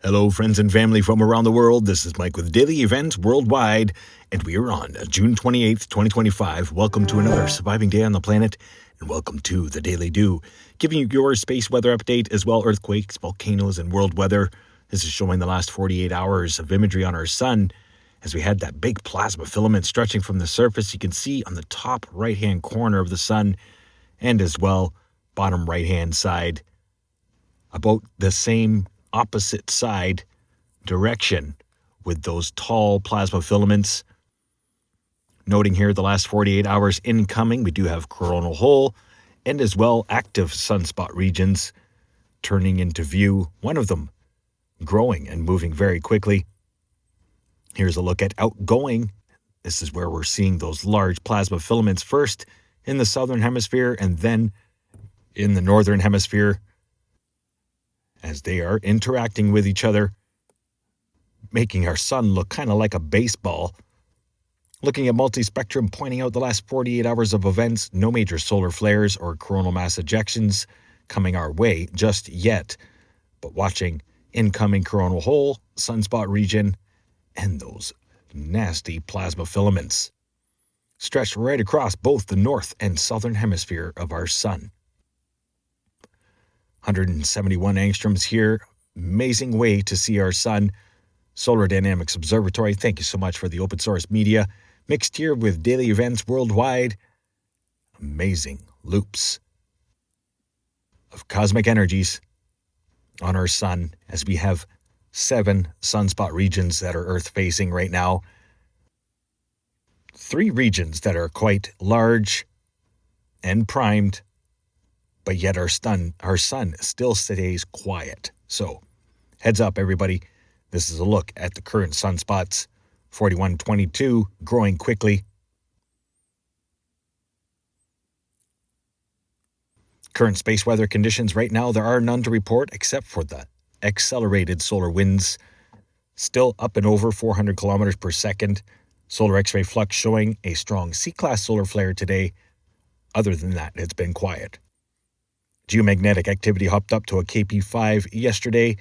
Hello, friends and family from around the world. This is Mike with Daily Events Worldwide, and we are on June 28th, 2025. Welcome to another surviving day on the planet, and welcome to the Daily Do, giving you your space weather update as well earthquakes, volcanoes, and world weather. This is showing the last 48 hours of imagery on our sun as we had that big plasma filament stretching from the surface. You can see on the top right-hand corner of the sun and as well bottom right-hand side about the same opposite side direction with those tall plasma filaments. Noting here the last 48 hours incoming, we do have coronal hole and as well active sunspot regions turning into view, one of them growing and moving very quickly. Here's a look at outgoing. This is where we're seeing those large plasma filaments first in the southern hemisphere and then in the northern hemisphere, as they are interacting with each other, making our sun look kind of like a baseball. Looking at multispectrum, pointing out the last 48 hours of events, no major solar flares or coronal mass ejections coming our way just yet, but watching incoming coronal hole, sunspot region, and those nasty plasma filaments stretched right across both the north and southern hemisphere of our sun. 171 angstroms here. Amazing way to see our sun. Solar Dynamics Observatory, thank you so much for the open source media. Mixed here with daily events worldwide. Amazing loops of cosmic energies on our sun as we have 7 sunspot regions that are Earth-facing right now. 3 regions that are quite large and primed, but yet our sun still stays quiet. So, heads up, everybody. This is a look at the current sunspots. 4122, growing quickly. Current space weather conditions right now, there are none to report except for the accelerated solar winds. Still up and over 400 kilometers per second. Solar X-ray flux showing a strong C-class solar flare today. Other than that, it's been quiet. Geomagnetic activity hopped up to a KP5 yesterday,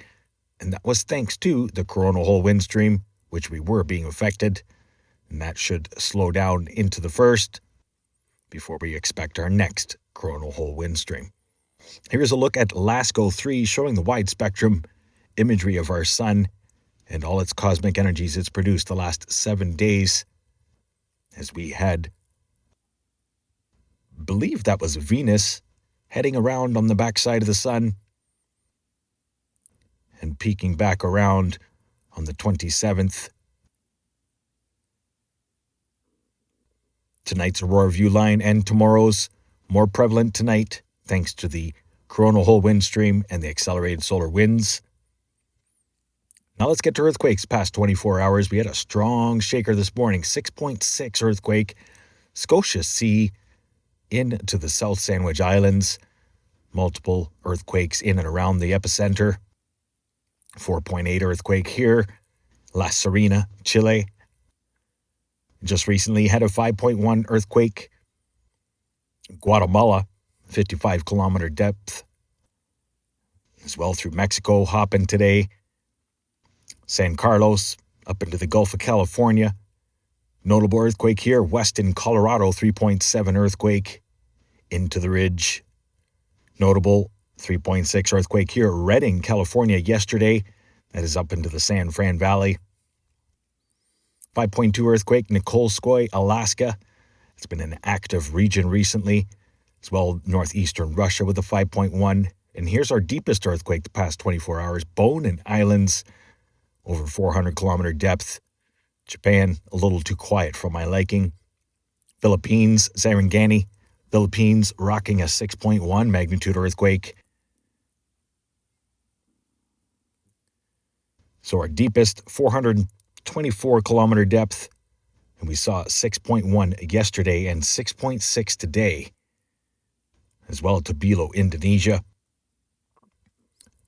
and that was thanks to the coronal hole wind stream, which we were being affected, and that should slow down into the first before we expect our next coronal hole wind stream. Here's a look at LASCO 3 showing the wide spectrum imagery of our sun and all its cosmic energies it's produced the last 7 days, as we had, believe that was Venus, heading around on the backside of the sun and peeking back around on the 27th. Tonight's aurora view line and tomorrow's more prevalent tonight thanks to the coronal hole wind stream and the accelerated solar winds. Now let's get to earthquakes past 24 hours. We had a strong shaker this morning, 6.6 earthquake, Scotia Sea into the South Sandwich Islands. Multiple earthquakes in and around the epicenter. 4.8 earthquake here, La Serena, Chile. Just recently had a 5.1 earthquake. Guatemala, 55-kilometer depth. As well through Mexico, hopping today. San Carlos, up into the Gulf of California. Notable earthquake here, Weston, Colorado, 3.7 earthquake into the ridge. Notable 3.6 earthquake here, Redding, California, yesterday. That is up into the San Fran Valley. 5.2 earthquake, Nikolskoye, Alaska. It's been an active region recently. As well, northeastern Russia with a 5.1. And here's our deepest earthquake the past 24 hours, Bonin Islands, over 400-kilometer depth. Japan, a little too quiet for my liking. Philippines, Sarangani, Philippines, rocking a 6.1 magnitude earthquake. So our deepest, 424-kilometer depth, and we saw 6.1 yesterday and 6.6 today. As well, Tobelo, Indonesia.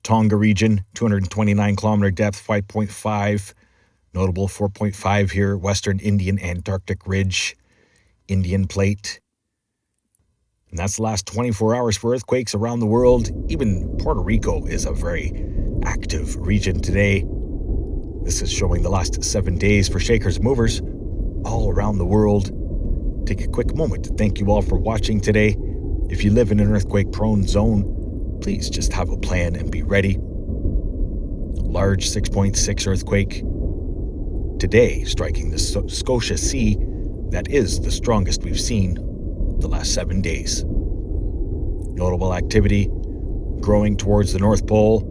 Tonga region, 229-kilometer depth, 5.5. Notable 4.5 here, Western Indian Antarctic Ridge, Indian Plate. And that's the last 24 hours for earthquakes around the world. Even Puerto Rico is a very active region today. This is showing the last 7 days for shakers and movers all around the world. Take a quick moment to thank you all for watching today. If you live in an earthquake-prone zone, please just have a plan and be ready. Large 6.6 earthquake today striking the Scotia Sea. That is the strongest we've seen the last 7 days. Notable activity growing towards the North Pole,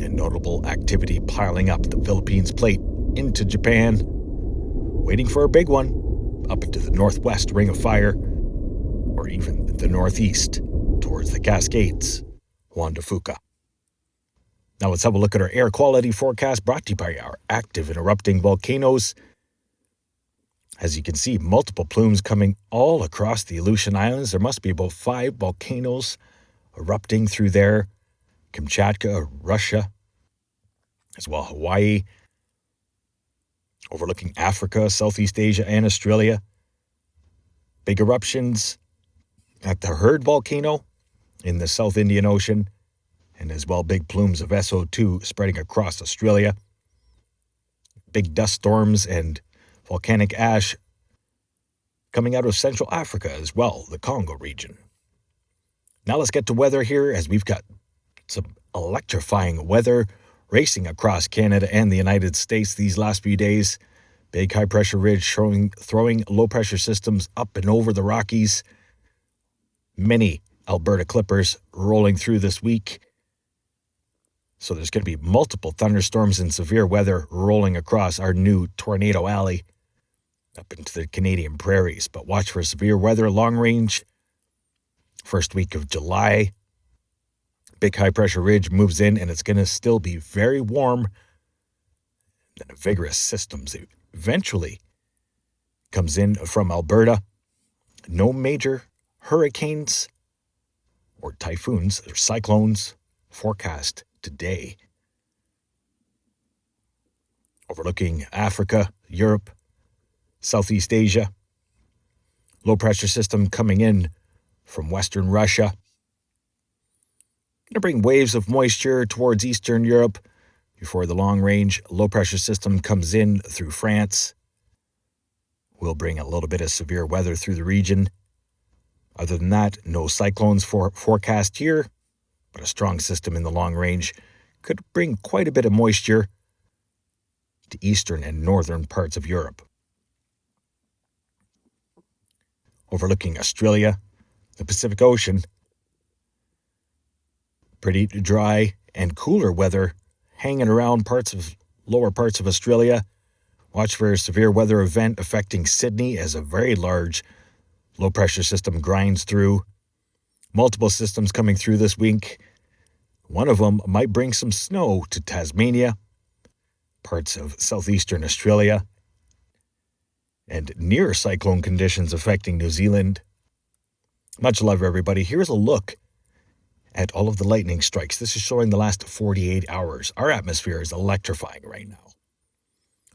and notable activity piling up the Philippines plate into Japan, waiting for a big one up into the northwest Ring of Fire, or even the northeast towards the Cascades, Juan de Fuca. Now let's have a look at our air quality forecast brought to you by our active and erupting volcanoes. As you can see, multiple plumes coming all across the Aleutian Islands. There must be about 5 volcanoes erupting through there. Kamchatka, Russia, as well Hawaii, overlooking Africa, Southeast Asia, and Australia. Big eruptions at the Heard volcano in the South Indian Ocean, and as well big plumes of SO2 spreading across Australia. Big dust storms and volcanic ash coming out of Central Africa as well, the Congo region. Now let's get to weather here, as we've got some electrifying weather racing across Canada and the United States these last few days. Big high-pressure ridge throwing low-pressure systems up and over the Rockies. Many Alberta clippers rolling through this week. So there's going to be multiple thunderstorms and severe weather rolling across our new Tornado Alley up into the Canadian prairies. But watch for severe weather long range. First week of July. Big high-pressure ridge moves in, and it's going to still be very warm. And a vigorous system eventually comes in from Alberta. No major hurricanes or typhoons or cyclones forecast today. Overlooking Africa, Europe, Southeast Asia. Low-pressure system coming in from western Russia. Going to bring waves of moisture towards Eastern Europe before the long-range low-pressure system comes in through France. Will bring a little bit of severe weather through the region. Other than that, no cyclones forecast here, but a strong system in the long range could bring quite a bit of moisture to eastern and northern parts of Europe. Overlooking Australia, the Pacific Ocean. Pretty dry and cooler weather hanging around lower parts of Australia. Watch for a severe weather event affecting Sydney as a very large low-pressure system grinds through. Multiple systems coming through this week. One of them might bring some snow to Tasmania, parts of southeastern Australia, and near cyclone conditions affecting New Zealand. Much love, everybody. Here's a look at all of the lightning strikes. This is showing the last 48 hours. Our atmosphere is electrifying right now.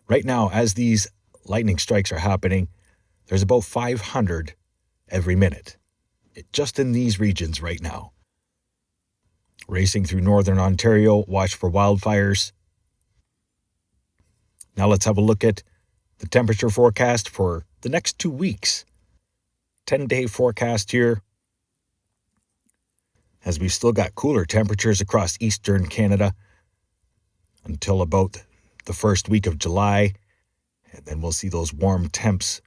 Right now, as these lightning strikes are happening, there's about 500 every minute. Just in these regions right now. Racing through northern Ontario, watch for wildfires. Now let's have a look at the temperature forecast for the next 2 weeks. 10-day forecast here. As we've still got cooler temperatures across eastern Canada until about the first week of July. And then we'll see those warm temps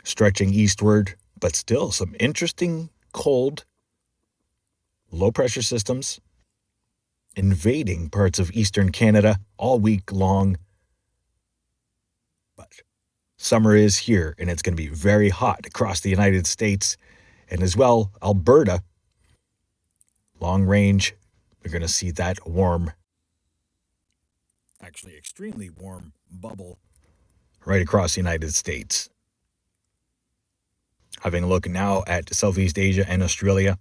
stretching eastward, but still some interesting cold low-pressure systems invading parts of eastern Canada all week long. But summer is here, and it's going to be very hot across the United States. And as well, Alberta, long range, we're going to see that warm, actually extremely warm bubble right across the United States. Having a look now at Southeast Asia and Australia.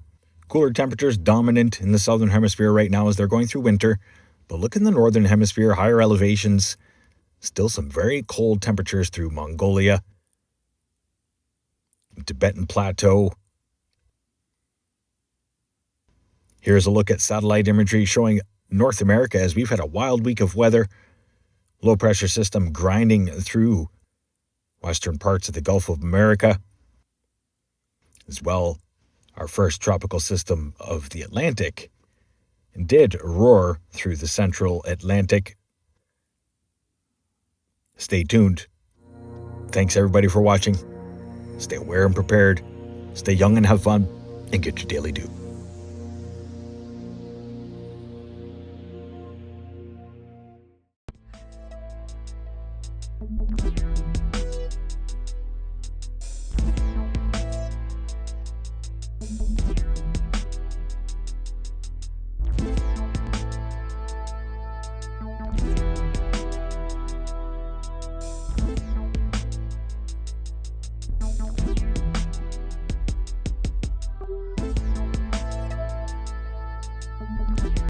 Cooler temperatures dominant in the southern hemisphere right now as they're going through winter. But look in the northern hemisphere, higher elevations. Still some very cold temperatures through Mongolia, Tibetan Plateau. Here's a look at satellite imagery showing North America as we've had a wild week of weather. Low pressure system grinding through western parts of the Gulf of America. As well, our first tropical system of the Atlantic did roar through the central Atlantic. Stay tuned. Thanks everybody for watching. Stay aware and prepared. Stay young and have fun. And get your daily dew.